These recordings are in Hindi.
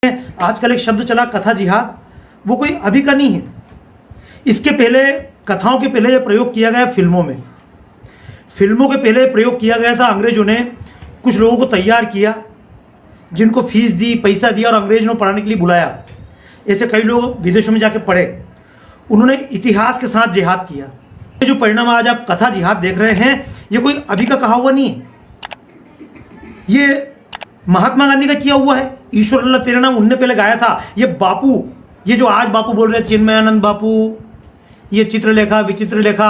आजकल एक शब्द चला कथा जिहाद, वो कोई अभी का नहीं है। इसके पहले कथाओं के पहले यह प्रयोग किया गया फिल्मों में। फिल्मों के पहले प्रयोग किया गया था। अंग्रेजों ने कुछ लोगों को तैयार किया, जिनको फीस दी, पैसा दिया और अंग्रेज ने पढ़ाने के लिए बुलाया। ऐसे कई लोग विदेशों में जाके पढ़े, उन्होंने इतिहास के साथ जिहाद किया। जो परिणाम आज आप कथा जिहाद देख रहे हैं, ये कोई अभी का कहा हुआ नहीं है। ये महात्मा गांधी का किया हुआ है। ईश्वर अल्लाह तेरा नाम उनने पहले गाया था। ये बापू, ये जो आज बापू बोल रहे हैं, चिन्मयानंद बापू, ये चित्रलेखा, विचित्रलेखा,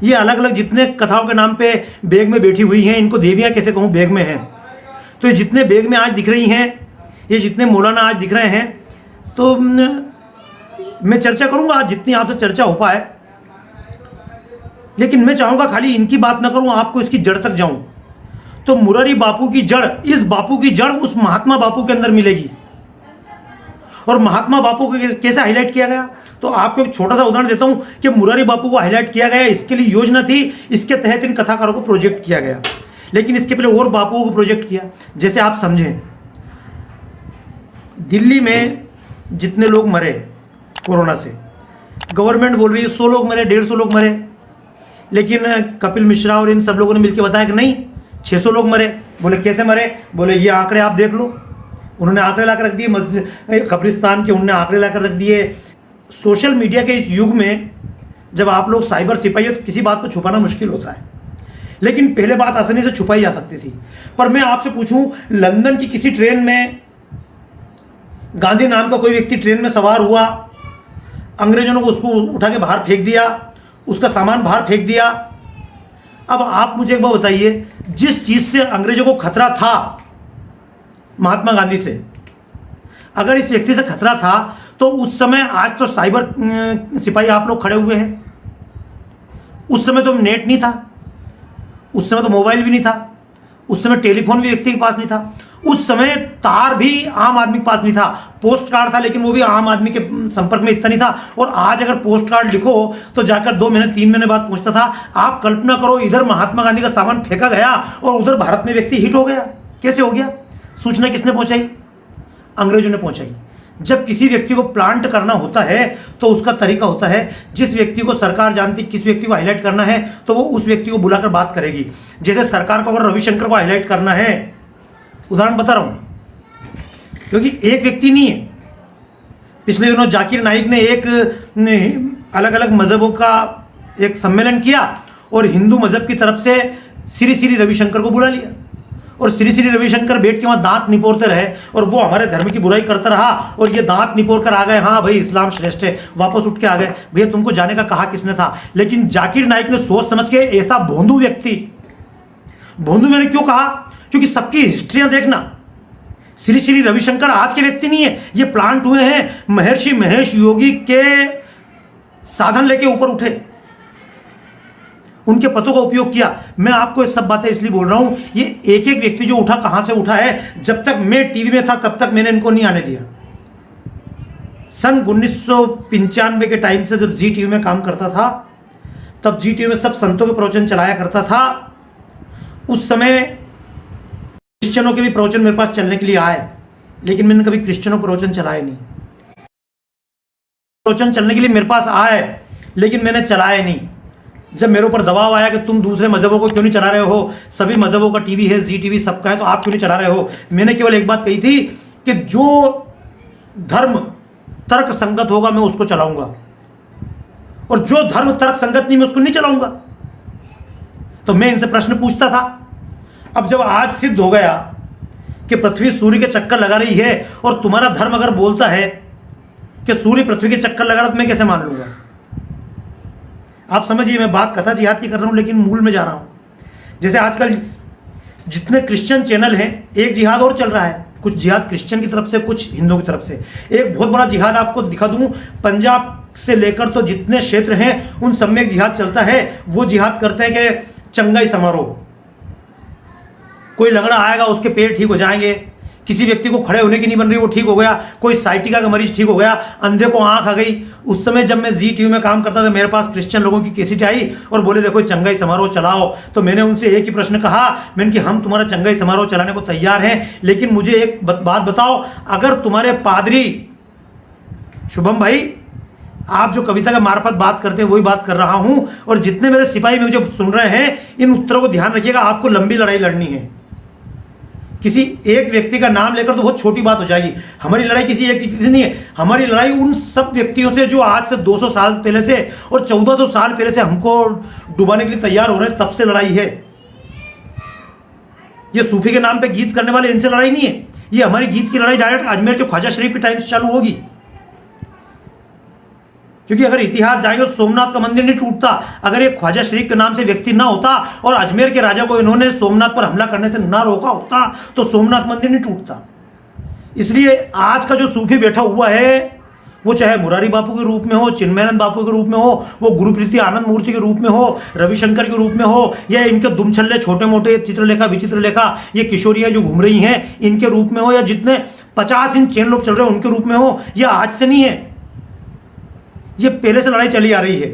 ये अलग अलग जितने कथाओं के नाम पे बैग में बैठी हुई हैं, इनको देवियां कैसे कहूँ, बैग में हैं। तो ये जितने बैग में आज दिख रही हैं, ये जितने मौलाना आज दिख रहे हैं, तो मैं चर्चा करूंगा आज जितनी आपसे चर्चा हो पाए, लेकिन मैं चाहूंगा खाली इनकी बात ना करूं, आपको इसकी जड़ तक जाऊं। तो मुरारी बापू की जड़, इस बापू की जड़ उस महात्मा बापू के अंदर मिलेगी। और महात्मा बापू को कैसे हाईलाइट किया गया, तो आपको एक छोटा सा उदाहरण देता हूं कि मुरारी बापू को हाईलाइट किया गया, इसके लिए योजना थी, इसके तहत इन कथाकारों को प्रोजेक्ट किया गया। लेकिन इसके पहले और बापुओं को प्रोजेक्ट किया। जैसे आप समझें, दिल्ली में जितने लोग मरे कोरोना से, गवर्नमेंट बोल रही है 100 लोग मरे, 150 लोग मरे, लेकिन कपिल मिश्रा और इन सब लोगों ने मिलकर बताया कि नहीं, 600 लोग मरे। बोले कैसे मरे? बोले ये आंकड़े आप देख लो। उन्होंने आंकड़े लाकर रख दिए, कब्रिस्तान के उन्होंने आंकड़े लाकर रख दिए। सोशल मीडिया के इस युग में जब आप लोग साइबर सिपाही हो तो किसी बात को छुपाना मुश्किल होता है, लेकिन पहले बात आसानी से छुपाई जा सकती थी। पर मैं आपसे पूछूं, लंदन की किसी ट्रेन में गांधी नाम का कोई व्यक्ति ट्रेन में सवार हुआ, अंग्रेजों ने उसको उठा के बाहर फेंक दिया, उसका सामान बाहर फेंक दिया। अब आप मुझे एक बात बताइए, जिस चीज से अंग्रेजों को खतरा था, महात्मा गांधी से, अगर इस व्यक्ति से खतरा था, तो उस समय, आज तो साइबर सिपाही आप लोग खड़े हुए हैं, उस समय तो नेट नहीं था, उस समय तो मोबाइल भी नहीं था, उस समय टेलीफोन भी व्यक्ति के पास नहीं था, उस समय तार भी आम आदमी के पास नहीं था, पोस्ट कार्ड था, लेकिन वो भी आम आदमी के संपर्क में इतना नहीं था। और आज अगर पोस्ट कार्ड लिखो तो जाकर 2 महीने 3 महीने बाद पहुंचता था। आप कल्पना करो, इधर महात्मा गांधी का सामान फेंका गया और उधर भारत में व्यक्ति हिट हो गया। कैसे हो गया? सूचना किसने पहुंचाई? अंग्रेजों ने पहुंचाई। जब किसी व्यक्ति को प्लांट करना होता है तो उसका तरीका होता है, जिस व्यक्ति को सरकार जानती, किस व्यक्ति को हाईलाइट करना है, तो वो उस व्यक्ति को बुलाकर बात करेगी। जैसे सरकार को अगर रविशंकर को हाईलाइट करना है, उदाहरण बता रहा हूं, क्योंकि एक व्यक्ति नहीं है। पिछले दिनों जाकिर नाइक ने एक अलग अलग मजहबों का एक सम्मेलन किया और हिंदू मजहब की तरफ से श्री श्री रविशंकर को बुला लिया, और श्री श्री रविशंकर बैठ के वहां दांत निपोरते रहे, और वो हमारे धर्म की बुराई करता रहा, और ये दांत निपोर कर आ गए, हाँ भाई इस्लाम श्रेष्ठ है, वापस उठ के आ गए। भैया तुमको जाने का कहा किसने था? लेकिन जाकिर नाइक ने सोच समझ के, ऐसा भोंदू व्यक्ति, भोंदू मैंने क्यों कहा, क्योंकि सबकी हिस्ट्रियां देखना। श्री श्री रविशंकर आज के व्यक्ति नहीं है, ये प्लांट हुए हैं महर्षि महेश योगी के साधन लेके ऊपर उठे, उनके पतों का उपयोग किया। मैं आपको ये सब बातें इसलिए बोल रहा हूं, ये एक एक व्यक्ति जो उठा कहां से उठा है। जब तक मैं टीवी में था तब तक मैंने इनको नहीं आने दिया। सन 1995 के टाइम से जब जी टीवी में काम करता था, तब जी टीवी में सब संतों के प्रवचन चलाया करता था। उस समय क्रिश्चियनों के भी प्रवचन मेरे पास चलने के लिए आए, लेकिन मैंने कभी क्रिश्चियनों प्रवचन चलाए नहीं। प्रवचन चलने के लिए मेरे पास आए, लेकिन मैंने चलाए नहीं। जब मेरे ऊपर दबाव आया कि तुम दूसरे मजहबों को क्यों नहीं चला रहे हो, सभी मजहबों का टीवी है, जी टीवी सबका है, तो आप क्यों नहीं चला रहे हो, मैंने केवल एक बात कही थी कि जो धर्म तर्क संगत होगा मैं उसको चलाऊंगा, और जो धर्म तर्क संगत नहीं मैं उसको नहीं चलाऊंगा। तो मैं इनसे प्रश्न पूछता था। अब जब आज सिद्ध हो गया कि पृथ्वी सूर्य के चक्कर लगा रही है, और तुम्हारा धर्म अगर बोलता है कि सूर्य पृथ्वी के चक्कर लगा रहा, तो मैं कैसे मान लूंगा? आप समझिए, मैं बात कथा जिहाद की कर रहा हूं, लेकिन मूल में जा रहा हूं। जैसे आजकल जितने क्रिश्चियन चैनल हैं, एक जिहाद और चल रहा है, कुछ जिहाद क्रिश्चियन की तरफ से, कुछ हिंदू की तरफ से। एक बहुत बड़ा जिहाद आपको दिखा दूं, पंजाब से लेकर तो जितने क्षेत्र हैं उन सब में एक जिहाद चलता है। वो जिहाद करते हैं कि चंगाई समारोह, कोई लंगड़ा आएगा उसके पेट ठीक हो जाएंगे, किसी व्यक्ति को खड़े होने की नहीं बन रही, वो ठीक हो गया, कोई साइटिका का मरीज ठीक हो गया, अंधे को आंख आ गई। उस समय जब मैं जी टीवी में काम करता था, मेरे पास क्रिश्चियन लोगों की कैसेट आई और बोले देखो चंगाई समारोह चलाओ। तो मैंने उनसे एक ही प्रश्न कहा, मैंने कि हम तुम्हारा चंगाई समारोह चलाने को तैयार हैं, लेकिन मुझे एक बात बताओ, अगर तुम्हारे पादरी शुभम भाई, आप जो कविता के मार्फत बात करते हैं वही बात कर रहा हूं, और जितने मेरे सिपाही मुझे सुन रहे हैं, इन उत्तरों को ध्यान रखिएगा, आपको लंबी लड़ाई लड़नी है। किसी एक व्यक्ति का नाम लेकर तो बहुत छोटी बात हो जाएगी। हमारी लड़ाई किसी एक व्यक्ति से नहीं है, हमारी लड़ाई उन सब व्यक्तियों से जो आज से 200 साल पहले से और 1400 साल पहले से हमको डुबाने के लिए तैयार हो रहे हैं, तब से लड़ाई है। ये सूफी के नाम पे गीत करने वाले, इनसे लड़ाई नहीं है। ये हमारी गीत की लड़ाई डायरेक्ट अजमेर के ख्वाजा शरीफ के टाइम से चालू होगी, क्योंकि अगर इतिहास जाएगा तो सोमनाथ का मंदिर नहीं टूटता अगर एक ख्वाजा शरीफ के नाम से व्यक्ति ना होता और अजमेर के राजा को इन्होंने सोमनाथ पर हमला करने से ना रोका होता तो सोमनाथ मंदिर नहीं टूटता। इसलिए आज का जो सूफी बैठा हुआ है, वो चाहे मुरारी बापू के रूप में हो, चिन्मयानंद बापू के रूप में हो, वो गुरुप्रीति आनंद मूर्ति के रूप में हो, रविशंकर के रूप में हो, या इनके दुमछल्ले छोटे मोटे चित्रलेखा विचित्रलेखा ये किशोरियां जो घूम रही हैं इनके रूप में हो, या जितने 50 इंच चैन लोग चल रहे हैं उनके रूप में हो, यह आज से नहीं है, ये पहले से लड़ाई चली आ रही है।